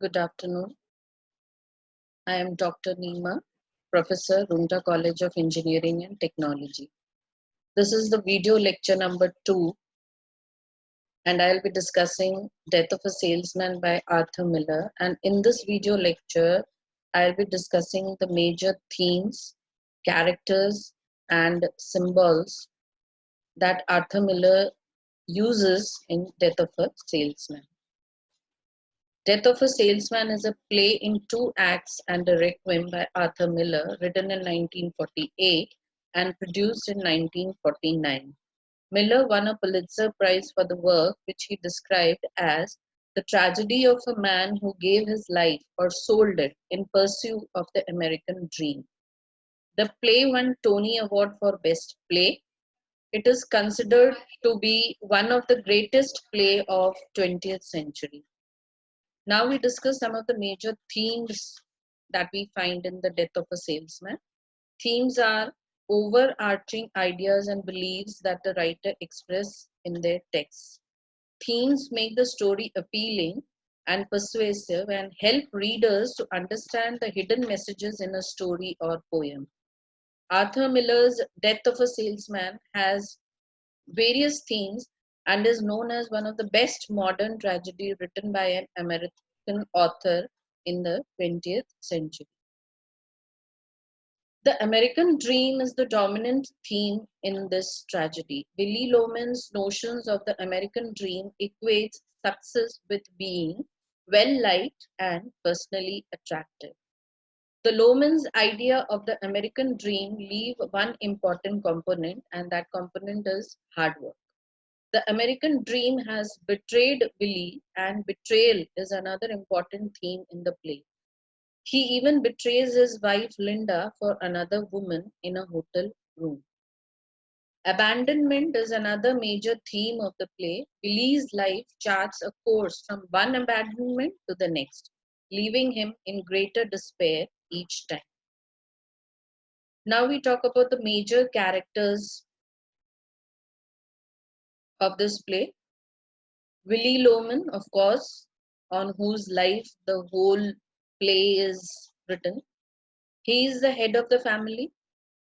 Good afternoon. I am Dr. Neema, Professor, Rungta College of Engineering and Technology. This is the video lecture number 2, and I'll be discussing Death of a Salesman by Arthur Miller. And in this video lecture, I'll be discussing the major themes, characters, and symbols that Arthur Miller uses in Death of a Salesman. Death of a Salesman is a play in 2 acts and a requiem by Arthur Miller, written in 1948 and produced in 1949. Miller won a Pulitzer Prize for the work, which he described as the tragedy of a man who gave his life or sold it in pursuit of the American dream. The play won Tony Award for Best Play. It is considered to be one of the greatest plays of 20th century. Now we discuss some of the major themes that we find in The Death of a Salesman. Themes are overarching ideas and beliefs that the writer express in their texts. Themes make the story appealing and persuasive and help readers to understand the hidden messages in a story or poem. Arthur Miller's Death of a Salesman has various themes and is known as one of the best modern tragedy written by an American author in the 20th century. The American dream is the dominant theme in this tragedy. Willy Loman's notions of the American dream equates success with being well-liked and personally attractive. The Loman's idea of the American dream leave one important component, and that component is hard work. The American dream has betrayed Willie, and betrayal is another important theme in the play. He even betrays his wife Linda for another woman in a hotel room. Abandonment is another major theme of the play. Willie's life charts a course from one abandonment to the next, leaving him in greater despair each time. Now we talk about the major characters of this play. Willie Loman, of course, on whose life the whole play is written. He is the head of the family,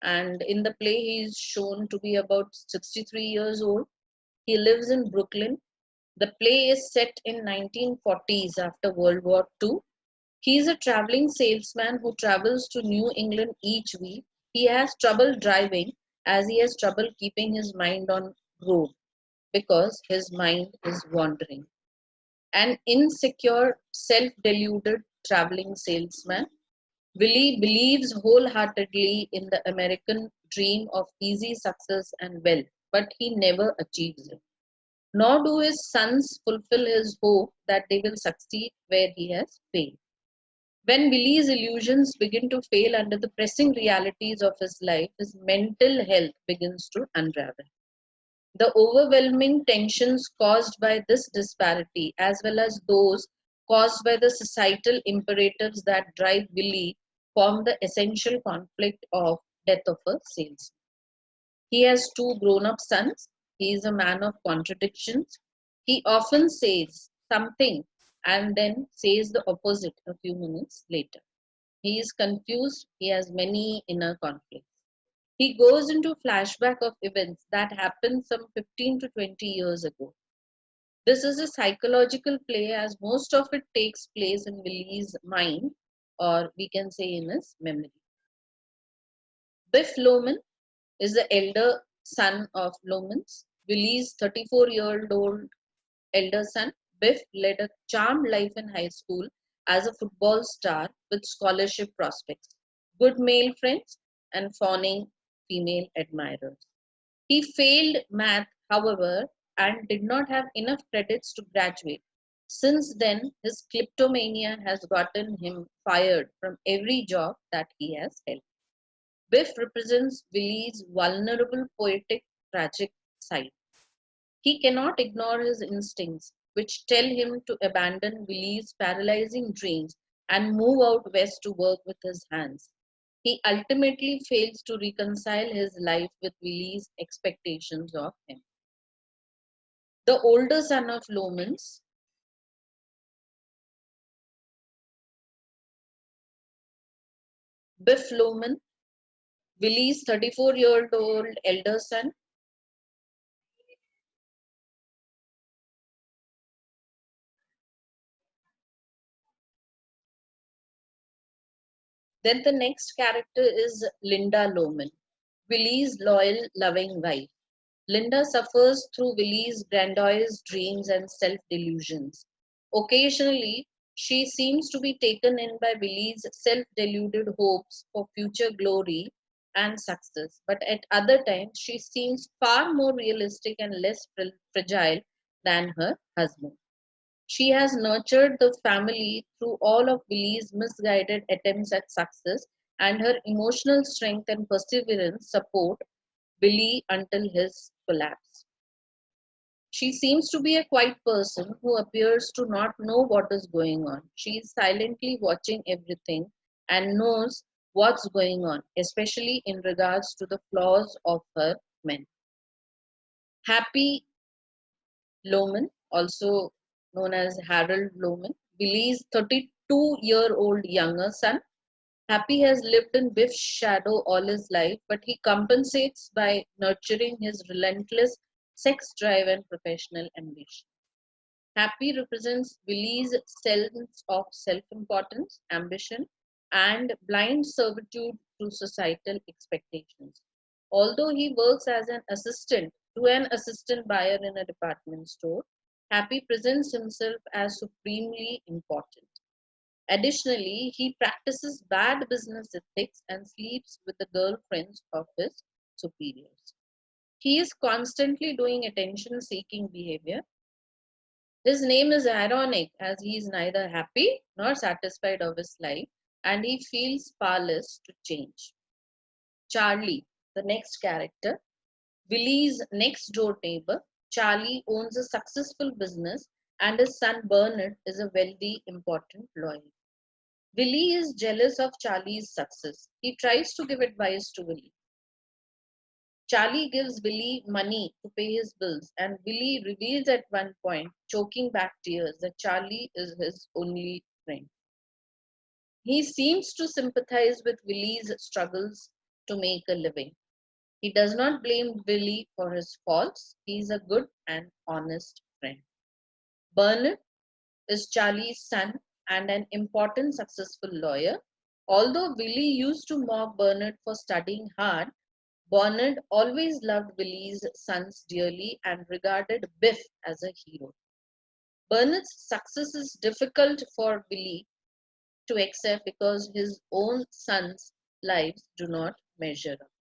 and in the play, he is shown to be about 63 years old. He lives in Brooklyn. The play is set in 1940s after World War II. He is a traveling salesman who travels to New England each week. He has trouble driving as he has trouble keeping his mind on road because his mind is wandering. An insecure, self-deluded traveling salesman, Willie believes wholeheartedly in the American dream of easy success and wealth, but he never achieves it. Nor do his sons fulfill his hope that they will succeed where he has failed. When Willie's illusions begin to fail under the pressing realities of his life, his mental health begins to unravel. The overwhelming tensions caused by this disparity, as well as those caused by the societal imperatives that drive Willie, form the essential conflict of Death of a Salesman. He has 2 grown-up sons. He is a man of contradictions. He often says something and then says the opposite a few minutes later. He is confused. He has many inner conflicts. He goes into flashback of events that happened some 15 to 20 years ago. This is a psychological play as most of it takes place in Willie's mind, or we can say in his memory. Biff Loman is the elder son of Lomans. Willie's 34-year-old elder son, Biff, led a charmed life in high school as a football star with scholarship prospects, good male friends, and fawning female admirers. He failed math, however, and did not have enough credits to graduate. Since then, his kleptomania has gotten him fired from every job that he has held. Biff represents Willie's vulnerable, poetic, tragic side. He cannot ignore his instincts, which tell him to abandon Willie's paralyzing dreams and move out west to work with his hands. He ultimately fails to reconcile his life with Willie's expectations of him. The older son of Lomans, Biff Loman, Willy's 34-year-old elder son. Then the next character is Linda Loman, Willy's loyal, loving wife. Linda suffers through Willy's grandiose dreams and self delusions. Occasionally, she seems to be taken in by Willy's self deluded hopes for future glory and success, but at other times, she seems far more realistic and less fragile than her husband. She has nurtured the family through all of Willy's misguided attempts at success, and her emotional strength and perseverance support Willy until his collapse. She seems to be a quiet person who appears to not know what is going on. She is silently watching everything and knows what's going on, especially in regards to the flaws of her men. Happy Lohman, also known as Harold Lohman, Billy's 32-year-old younger son. Happy has lived in Biff's shadow all his life, but he compensates by nurturing his relentless sex drive and professional ambition. Happy represents Billy's sense of self importance, ambition, and blind servitude to societal expectations. Although he works as an assistant to an assistant buyer in a department store, Happy presents himself as supremely important. Additionally, he practices bad business ethics and sleeps with the girlfriends of his superiors. He is constantly doing attention seeking behavior. His name is ironic as he is neither happy nor satisfied of his life and he feels powerless to change. Charlie, the next character, Willy's next door neighbor, Charlie owns a successful business and his son Bernard is a wealthy, important lawyer. Willy is jealous of Charlie's success. He tries to give advice to Willy. Charlie gives Willy money to pay his bills, and Willy reveals at one point, choking back tears, that Charlie is his only friend. He seems to sympathize with Willy's struggles to make a living. He does not blame Willy for his faults. He is a good and honest friend. Bernard is Charlie's son and an important successful lawyer. Although Willy used to mock Bernard for studying hard, Bernard always loved Willy's sons dearly and regarded Biff as a hero. Bernard's success is difficult for Willy to accept because his own sons' lives do not measure up.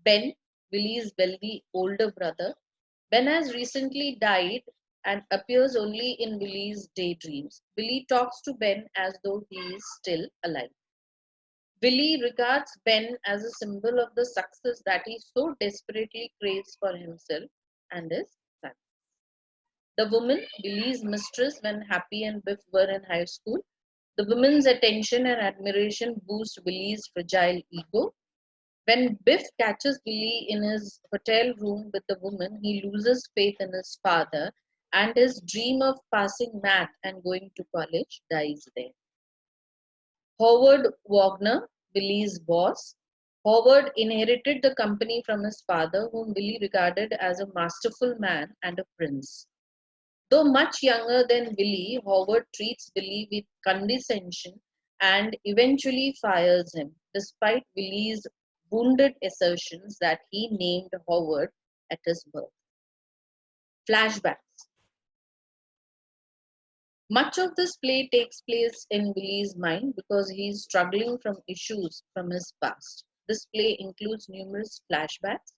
Ben, Willy's wealthy older brother, Ben has recently died and appears only in Willy's daydreams. Willy talks to Ben as though he is still alive. Willy regards Ben as a symbol of the success that he so desperately craves for himself and his son. The woman, Willy's mistress when Happy and Biff were in high school, the woman's attention and admiration boost Willy's fragile ego. When Biff catches Willy in his hotel room with the woman, he loses faith in his father and his dream of passing math and going to college dies there. Howard Wagner, Willy's boss. Howard inherited the company from his father, whom Willy regarded as a masterful man and a prince. Though much younger than Willy, Howard treats Willy with condescension and eventually fires him, despite Willy's wounded assertions that he named Howard at his birth. Flashbacks. Much of this play takes place in Willy's mind because he is struggling from issues from his past. This play includes numerous flashbacks.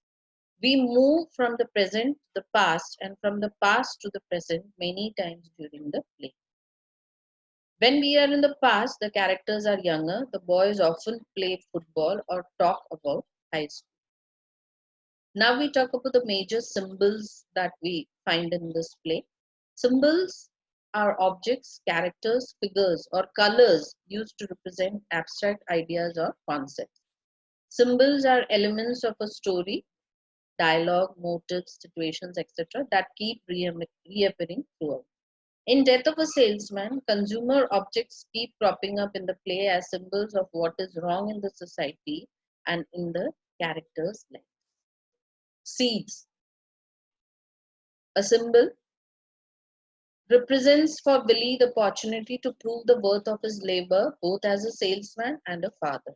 We move from the present to the past and from the past to the present many times during the play. When we are in the past, the characters are younger. The boys often play football or talk about high school. Now we talk about the major symbols that we find in this play. Symbols are objects, characters, figures, or colors used to represent abstract ideas or concepts. Symbols are elements of a story, dialogue, motives, situations, etc., that keep reappearing throughout. In Death of a Salesman, consumer objects keep cropping up in the play as symbols of what is wrong in the society and in the character's life. Seeds, a symbol, represents for Billy the opportunity to prove the worth of his labor both as a salesman and a father.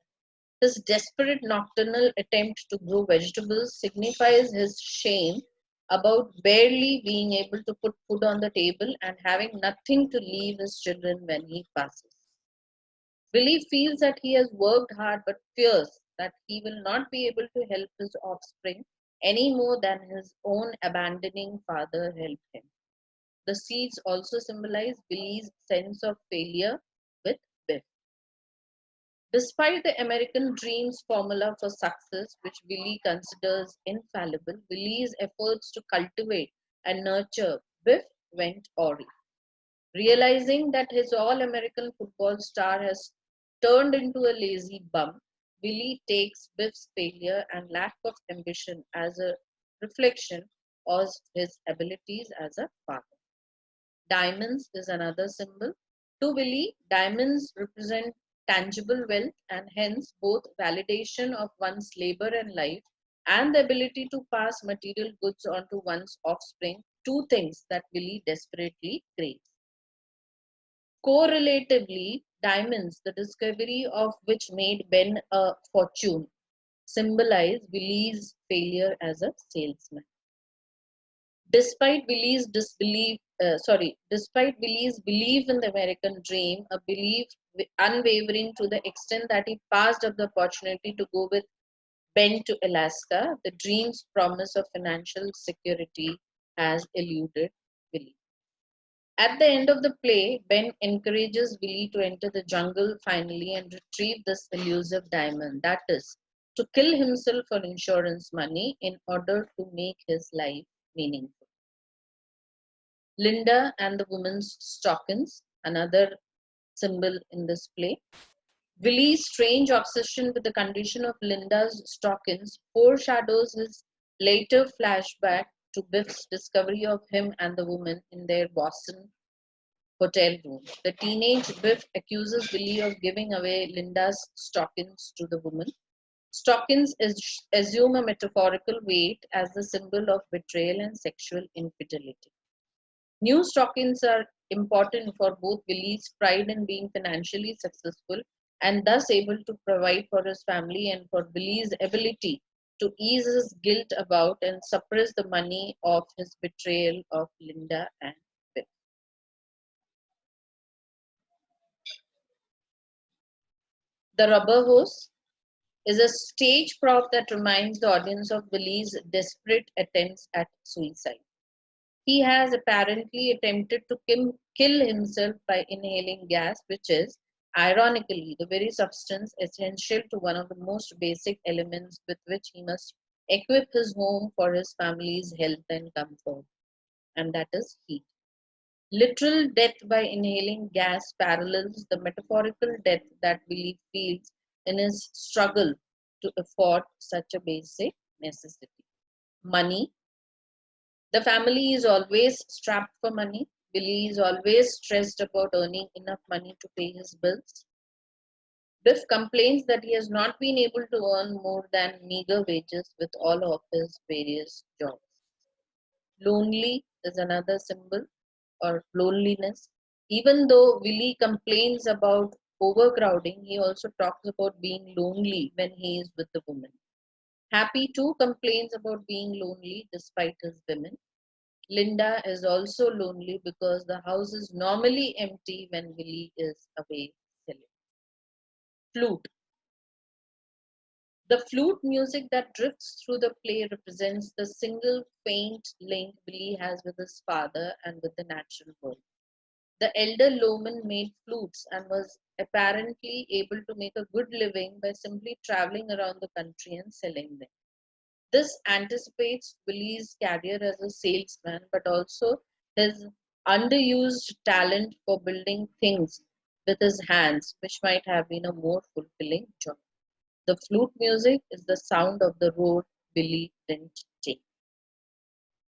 His desperate nocturnal attempt to grow vegetables signifies his shame about barely being able to put food on the table and having nothing to leave his children when he passes. Billy feels that he has worked hard but fears that he will not be able to help his offspring any more than his own abandoning father helped him. The seeds also symbolize Billy's sense of failure with Biff. Despite the American dream's formula for success, which Billy considers infallible, Billy's efforts to cultivate and nurture Biff went awry. Realizing that his all American football star has turned into a lazy bum, Billy takes Biff's failure and lack of ambition as a reflection of his abilities as a father. Diamonds is another symbol. To Billy, diamonds represent tangible wealth and hence both validation of one's labor and life and the ability to pass material goods on to one's offspring, two things that Billy desperately craves. Correlatively, diamonds, the discovery of which made Ben a fortune, symbolize Billy's failure as a salesman. Despite Billy's belief in the American dream, a belief unwavering to the extent that he passed up the opportunity to go with Ben to Alaska, the dream's promise of financial security has eluded Billy. At the end of the play, Ben encourages Billy to enter the jungle finally and retrieve this elusive diamond. That is, to kill himself for insurance money in order to make his life meaningful. Linda and the woman's stockings, another symbol in this play. Billy's strange obsession with the condition of Linda's stockings foreshadows his later flashback to Biff's discovery of him and the woman in their Boston hotel room. The teenage Biff accuses Billy of giving away Linda's stockings to the woman. Stockings assume a metaphorical weight as the symbol of betrayal and sexual infidelity. New stockings are important for both Billy's pride in being financially successful and thus able to provide for his family and for Billy's ability to ease his guilt about and suppress the money of his betrayal of Linda and Bill. The rubber hose is a stage prop that reminds the audience of Billy's desperate attempts at suicide. He has apparently attempted to kill himself by inhaling gas, which is, ironically, the very substance essential to one of the most basic elements with which he must equip his home for his family's health and comfort, and that is heat. Literal death by inhaling gas parallels the metaphorical death that Billy feels in his struggle to afford such a basic necessity. Money. The family is always strapped for money. Billy is always stressed about earning enough money to pay his bills. Biff complains that he has not been able to earn more than meager wages with all of his various jobs. Lonely is another symbol, or loneliness. Even though Willie complains about overcrowding, he also talks about being lonely when he is with the woman. Happy too complains about being lonely despite his women. Linda is also lonely because the house is normally empty when Willie is away selling. Flute. The flute music that drifts through the play represents the single faint link Willie has with his father and with the natural world. The elder Lohman made flutes and was apparently able to make a good living by simply traveling around the country and selling them. This anticipates Willie's career as a salesman, but also his underused talent for building things with his hands, which might have been a more fulfilling job. The flute music is the sound of the road Billy didn't take.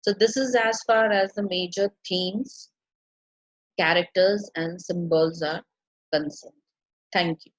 So, this is as far as the major themes characters and symbols are concerned. Thank you.